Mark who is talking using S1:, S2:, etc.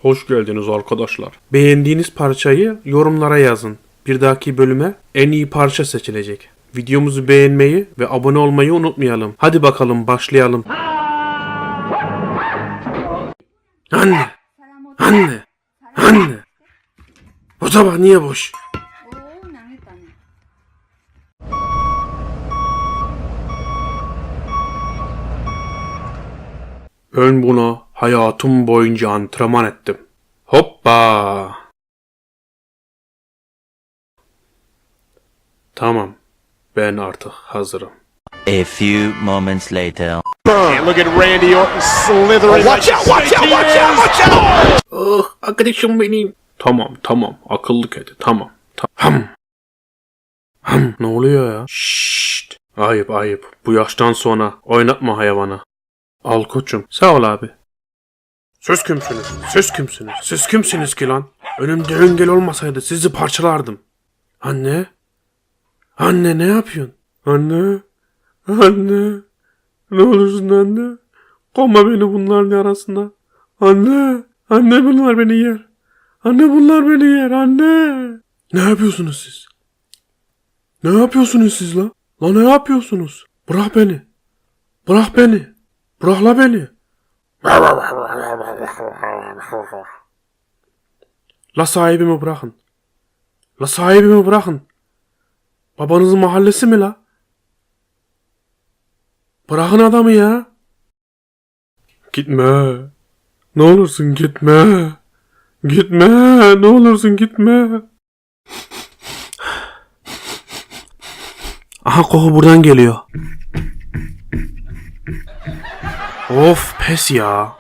S1: Hoş geldiniz arkadaşlar. Beğendiğiniz parçayı yorumlara yazın. Bir dahaki bölüme en iyi parça seçilecek. Videomuzu beğenmeyi ve abone olmayı unutmayalım. Hadi bakalım başlayalım. Anne! Anne! Anne! O tabak niye boş? Ben buna hayatım boyunca antrenman ettim. Hoppa! Tamam. Ben artık hazırım.
S2: A few moments later.
S3: Look at Randy Orton slithering.
S1: Watch out, watch out, watch out, watch out! Oh, arkadaşım benim. Tamam. Akıllı kedi. Tamam. Ne oluyor ya? Şşşt. Ayıp. Bu yaştan sonra oynatma hayvanı. Al koçum. Sağ ol abi. Siz kimsiniz ki lan? Önümde engel olmasaydı sizi parçalardım. Anne? Anne ne yapıyorsun? Anne? Ne olursun anne? Koyma beni bunların arasına. Anne bunlar beni yer. Anne. Ne yapıyorsunuz siz? La ne yapıyorsunuz? Bırak beni. Bırak la beni. La sahibimi bırakın. Babanızın mahallesi mi la? Bırakın adamı ya. Gitme. Ne olursun gitme. Ne olursun gitme. Aha koku buradan geliyor. Of pes ya.